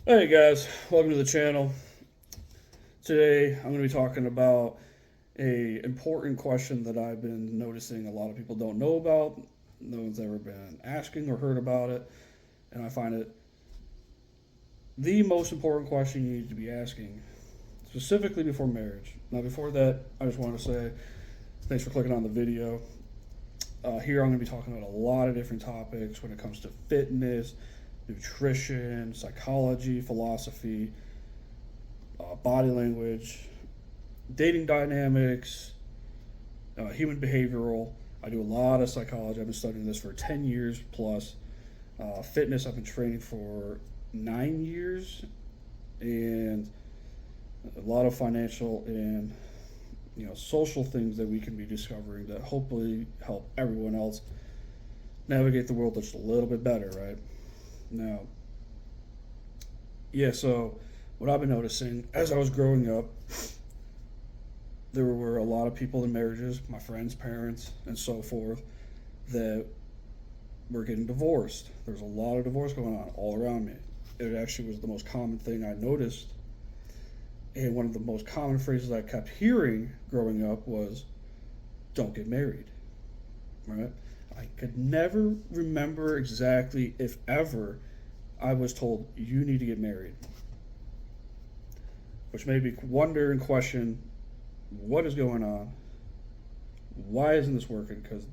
Hey guys, welcome to the channel. Today I'm going to be talking about a important question that I've been noticing a lot of people don't know about. No one's ever been asking or heard about it, and I find it the most important question you need to be asking, specifically before marriage. Now, before that, I just want to say thanks for clicking on the video. Here I'm going to be talking about a lot of different topics when it comes to fitness, nutrition, psychology, philosophy, body language, dating dynamics, human behavioral. I do a lot of psychology. I've been studying this for 10 years plus. Fitness, I've been training for 9 years, and a lot of financial and social things that we can be discovering that hopefully help everyone else navigate the world just a little bit better, right? Now, yeah, so what I've been noticing as I was growing up, there were a lot of people in marriages, my friends, parents, and so forth, that were getting divorced. There's a lot of divorce going on all around me. It actually was the most common thing I noticed. And one of the most common phrases I kept hearing growing up was, don't get married. Right? I could never remember exactly if ever I was told, you need to get married. Which made me wonder and question, what is going on? Why isn't this working? Because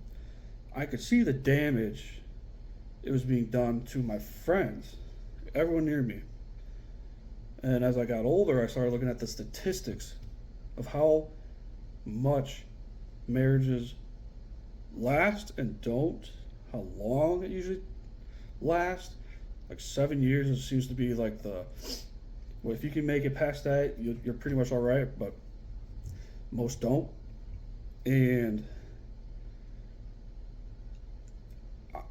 I could see the damage it was being done to my friends, everyone near me. And as I got older, I started looking at the statistics of how much marriages last and don't, how long it usually lasts. Like 7 years, it seems to be like well, if you can make it past that, you're pretty much all right, but most don't. And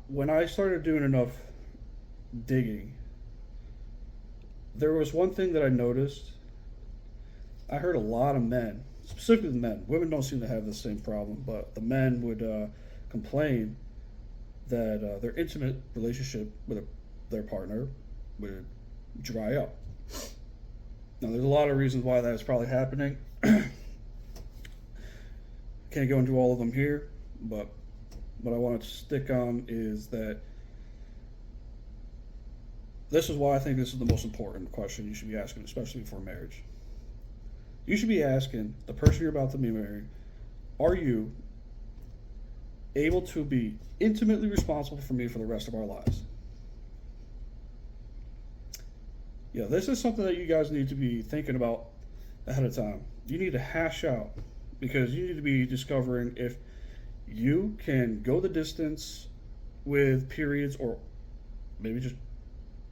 when I started doing enough digging, there was one thing that I noticed. I heard a lot of men, specifically the men, women don't seem to have the same problem, but the men would complain that their intimate relationship with their partner would dry up. Now, there's a lot of reasons why that is probably happening. Can't go into all of them here, but what I want to stick on is that this is why I think this is the most important question you should be asking, especially before marriage. You should be asking the person you're about to be married, are you able to be intimately responsible for me for the rest of our lives? Yeah, this is something that you guys need to be thinking about ahead of time. You need to hash out because you need to be discovering if you can go the distance with periods or maybe just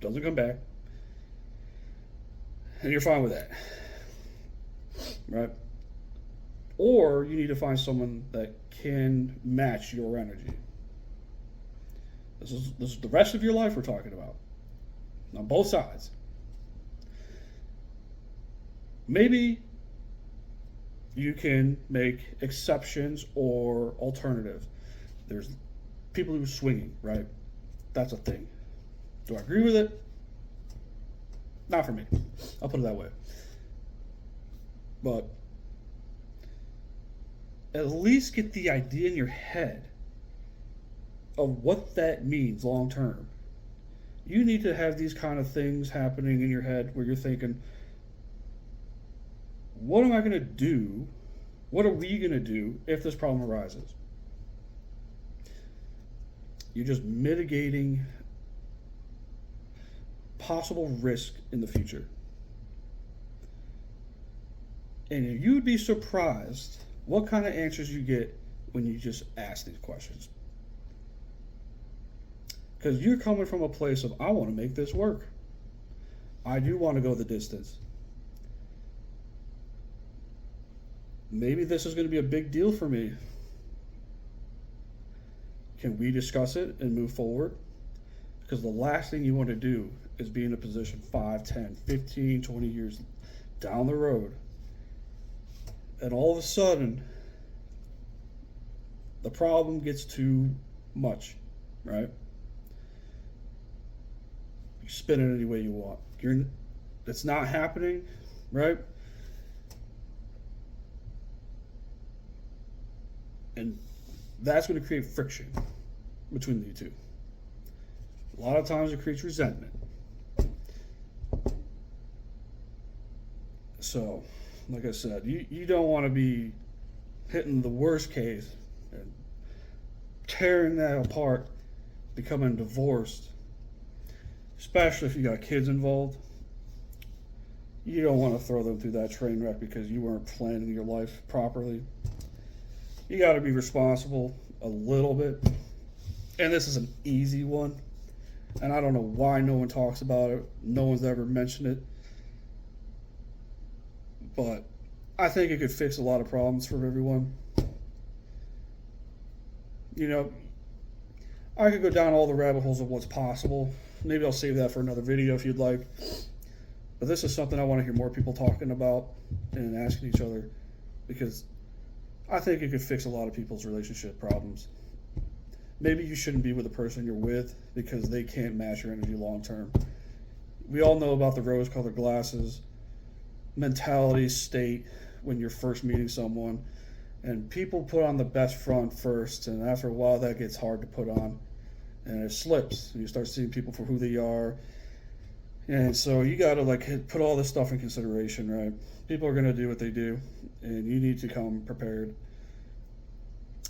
doesn't come back and you're fine with that, right? Or you need to find someone that can match your energy. This is the rest of your life we're talking about on both sides. Maybe you can make exceptions or alternatives. There's people who are swinging, right? That's a thing. Do I agree with it? Not for me. I'll put it that way. But at least get the idea in your head of what that means long term. You need to have these kind of things happening in your head where you're thinking, what am I going to do? What are we going to do if this problem arises? You're just mitigating possible risk in the future. And you'd be surprised what kind of answers you get when you just ask these questions. Because you're coming from a place of, I want to make this work. I do want to go the distance. Maybe this is going to be a big deal for me. Can we discuss it and move forward? Because the last thing you want to do is be in a position 5, 10, 15, 20 years down the road. And all of a sudden, the problem gets too much, right? You spin it any way you want. It's not happening, right? And that's going to create friction between the two. A lot of times it creates resentment. So, like I said, you don't want to be hitting the worst case and tearing that apart, becoming divorced, especially if you got kids involved. You don't want to throw them through that train wreck because you weren't planning your life properly. You got to be responsible a little bit. And this is an easy one. And I don't know why no one talks about it. No one's ever mentioned it. But I think it could fix a lot of problems for everyone. You know, I could go down all the rabbit holes of what's possible. Maybe I'll save that for another video if you'd like. But this is something I want to hear more people talking about and asking each other, because I think it could fix a lot of people's relationship problems. Maybe you shouldn't be with the person you're with because they can't match your energy long term. We all know about the rose-colored glasses mentality state when you're first meeting someone, and people put on the best front first, and after a while that gets hard to put on and it slips and you start seeing people for who they are. And so you got to put all this stuff in consideration, right? People are going to do what they do, and you need to come prepared,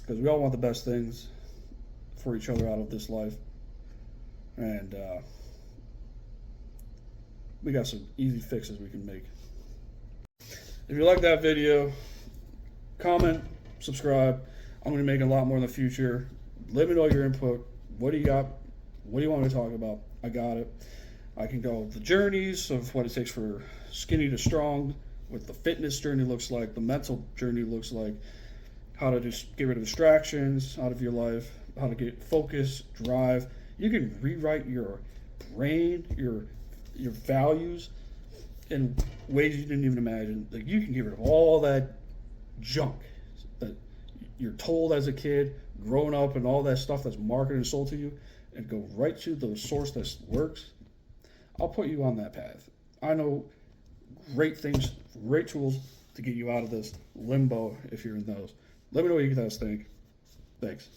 because we all want the best things for each other out of this life. And we got some easy fixes we can make. If you like that video, comment, subscribe. I'm going to make a lot more in the future. Let me know your input. What do you got? What do you want me to talk about? I got it. I can go the journeys of what it takes for skinny to strong, what the fitness journey looks like, the mental journey looks like, how to just get rid of distractions out of your life, how to get focus, drive. You can rewrite your brain, your values in ways you didn't even imagine. Like, you can get rid of all that junk that you're told as a kid, growing up, and all that stuff that's marketed and sold to you, and go right to the source that works. I'll put you on that path. I know great things, great tools to get you out of this limbo if you're in those. Let me know what you guys think. Thanks.